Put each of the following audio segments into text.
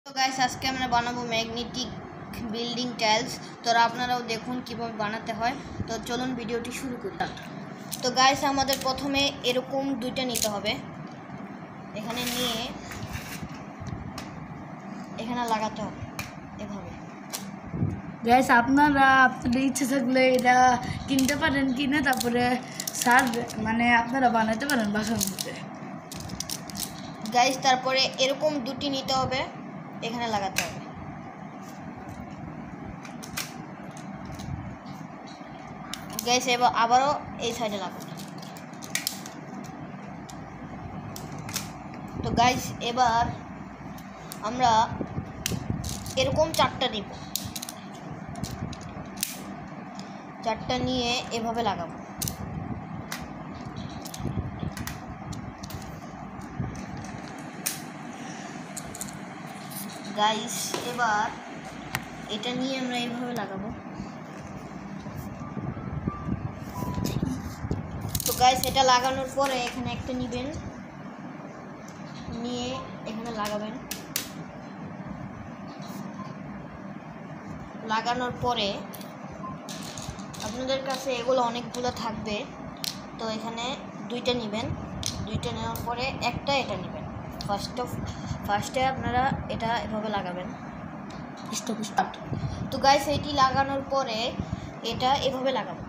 তো গাইস আজকে আমরা বানাবো ম্যাগনেটিক বিল্ডিং টাইলস। তো আপনারাও দেখুন কিভাবে বানাতে হয়। তো চলুন ভিডিওটি শুরু করি। তো গাইস আমাদের প্রথমে এরকম দুইটা নিতে হবে, এখানে নিয়ে এখানে লাগাতে হবে এভাবে। গাইস আপনাদের ইচ্ছে থাকলে এটা কিনতে পারেন, কিনে তারপরে সার মানে আপনারা বানাতে পারেন বাসার মধ্যে। গাইস তারপরে এরকম দুটি নিতে হবে, এখানে লাগাতে হবে। গাইস এবার আবারও এই সাইডে লাগাবো। তো গাইস এবার আমরা এরকম চারটা নিব, চারটা নিয়ে এভাবে লাগাবো। গাইস এবার এটা নিয়ে আমরা এইভাবে লাগাবো। তো গাইস এটা লাগানোর পরে এখানে একটা নিবেন, নিয়ে এখানে লাগাবেন। লাগানোর পরে আপনাদের কাছে এগুলো অনেকগুলো থাকবে, তো এখানে দুইটা নেবেন। দুইটা নেওয়ার পরে একটা এটা নেবেন। ফার্স্টে আপনারা এটা এভাবে লাগাবেন। স্টার্ট। তো গাইস এটি লাগানোর পরে এটা এভাবে লাগাবো।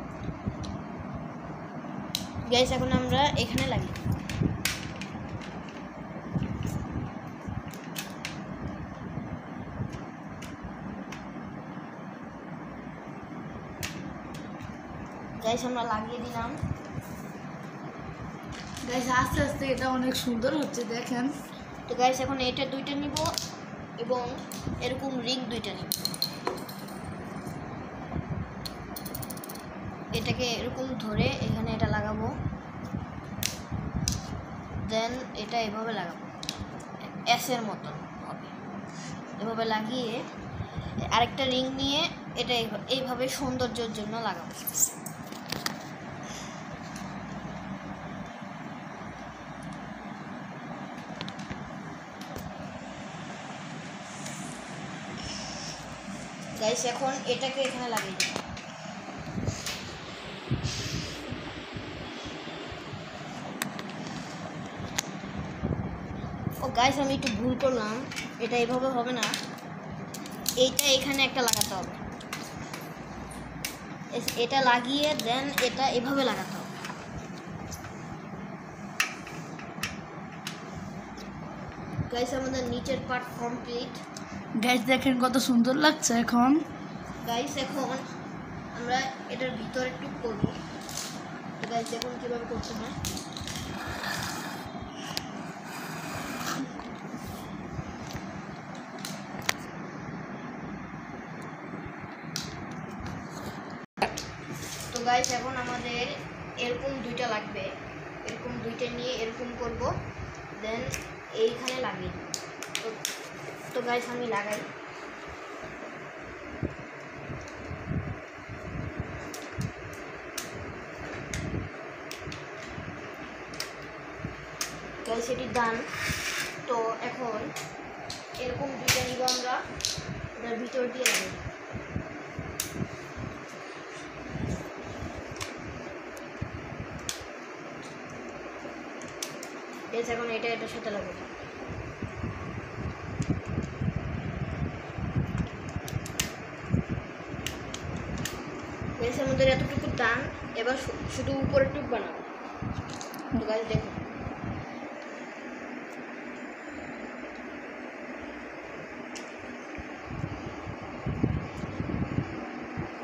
গাইস এখন আমরা এখানে লাগিয়ে দেব। গাইস আমরা লাগিয়ে দিলাম। গাইস আস্তে আস্তে এটা অনেক সুন্দর হচ্ছে, দেখেন। তো গাইস এখন এটা দুইটা নিব এবং এরকম রিং দুইটা নিব। এটাকে এরকম ধরে এখানে এটা লাগাবো, দেন এটা এভাবে লাগাবো, এসের মতন হবে। এভাবে লাগিয়ে আরেকটা রিং নিয়ে এটা এইভাবে সৌন্দর্যের জন্য লাগাবো। গাইস এখন এটাকে এখানে লাগিয়ে দিই। ও গাইস আমি একটু ভুল করলাম, এটা এভাবে হবে না, এইটা এখানে একটা লাগাতে হবে। এটা লাগিয়ে দেন এটা এভাবে লাগাতে হবে। গাইস আমাদের নিচের পার্ট কমপ্লিট। গাইস দেখেন কত সুন্দর লাগছে এখন। গাইস এখন আমরা এটার ভিতরে একটু করব। তো গাইস দেখুন কিভাবে করতে হয়। তো গাইস এখন আমাদের এরকম দুইটা লাগবে, এরকম দুইটা নিয়ে এরকম করব, দেন এইখানে লাগিয়ে দেব। তো গাইস আমি লাগাই। গাইস এটি ডান। তো এখন এরকম দুইটা নিব আমরা, এটার ভিতর দিয়ে লাগাই। গাইস এখন এটা এটার সাথে লাগাবো। গাইস আমাদের এতটুকু ডান, এবার শুধু উপরের টুক বানাবো। তো গাইস দেখুন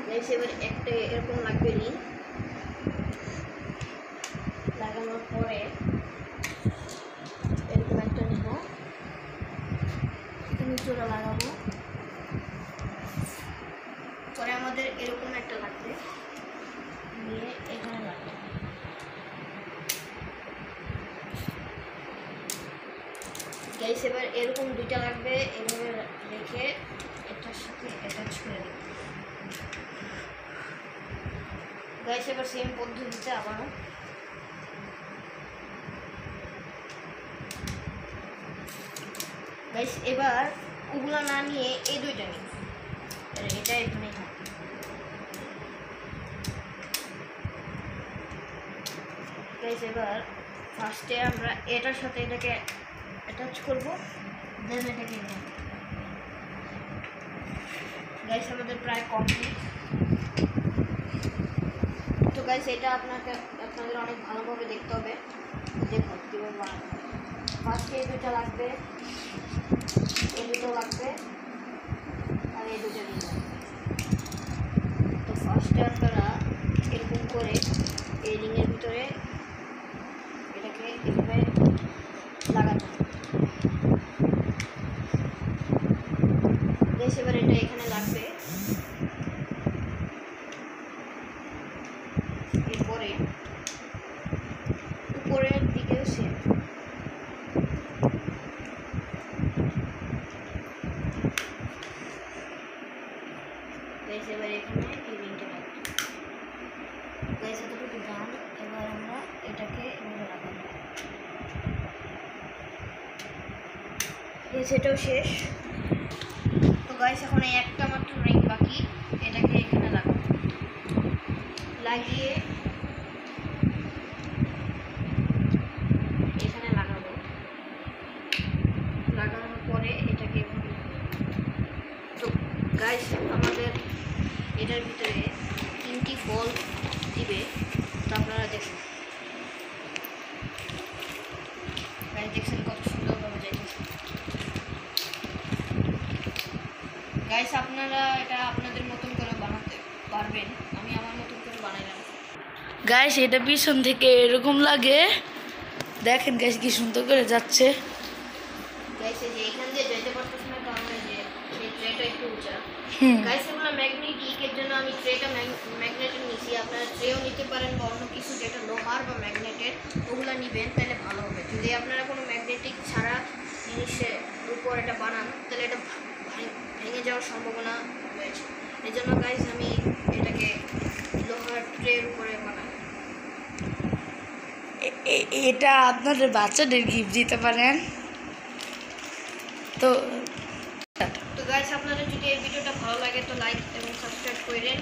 গাইস এবার একটা এরকম লাগবে রিং। লাগানোর পরে এরকম একটা নেব, নিচুরা লাগাবো। পরে আমাদের এরকম একটা লাগবে, নিয়ে এখানে লাগবে। গাইস এবার এরকম দুইটা লাগবে, এভাবে রেখে এটার সাথে অ্যাটাচ করে দেব। গাইস এবার সেম পদ্ধতিতে আবারও গাইস এবার ওগুলো না নিয়ে এই দুইটা নিন, এটা এখানেই থাকবে। গাইস এবার ফার্স্টে আমরা এটার সাথে এটাকে অ্যাটাচ করবো, দেন এটাকে গাইস আমাদের প্রায় কমপ্লিট। তো গাইস এটা আপনাদের অনেক ভালোভাবে দেখতে হবে, দেখুন কীভাবে বানাতে হবে। ফার্স্টে এই দুটো লাগবে, এই দুটো লাগবে, আর এই দুটো রিং লাগবে। তো ফার্স্টে আপনারা এরকম করে এই রিংয়ের ভিতরে এটাকে এভাবে লাগাতে হবে। বেশ এবার এটা এখানে লাগবে। এরপরে উপরের দিকেও সেম, এবার এখানে এই রিংটা লাগবে। গাইস এতটুকু ডান। এবার আমরা এটাকে এভাবে লাগাবো। সেটাও শেষ। তো গাইস এখন এই একটা মাত্র রিং বাকি, এটাকে এখানে লাগাবো। লাগিয়ে এখানে লাগাবো, লাগানোর পরে এটাকে এভাবে। তো গাইস আমাদের এটার ভিতরে 3টি ফল দিবে, তো আপনারা দেখুন। গাইস দেখছেন কত সুন্দরভাবে যাইতেছে। গাইস আপনারা এটা আপনাদের মতন করে বানাতে পারবেন, আমি আমার মতন করে বানাইলাম। গাইস এটা পিছন থেকে এরকম লাগে, দেখেন গাইস কি সুন্দর করে যাচ্ছে। গাইস এই যে এখান দিয়ে যেতে পারতেছে না, কারণ এই যে এই ট্রেটা একটু উঁচা। গাইস এগুলো ম্যাগনেটিক, এর জন্য আমি ট্রেটা ম্যাগনেটের নিছি। আপনারা ট্রেও নিতে পারেন বা অন্য কিছু যেটা লোহার বা ম্যাগনেটের, ওগুলো নেবেন, তাহলে ভালো হবে। যদি আপনারা কোনো ম্যাগনেটিক ছাড়া জিনিসের উপর এটা বানান, তাহলে এটা ভেঙে যাওয়ার সম্ভাবনা রয়েছে। এই জন্য গাইস আমি এটাকে লোহার ট্রের উপরে বানাই। এটা আপনাদের বাচ্চাদের গিফট দিতে পারেন। তো গাইস আপনাদের যদি এই ভিডিওটা ভালো লাগে তো লাইক এবং সাবস্ক্রাইব করেন।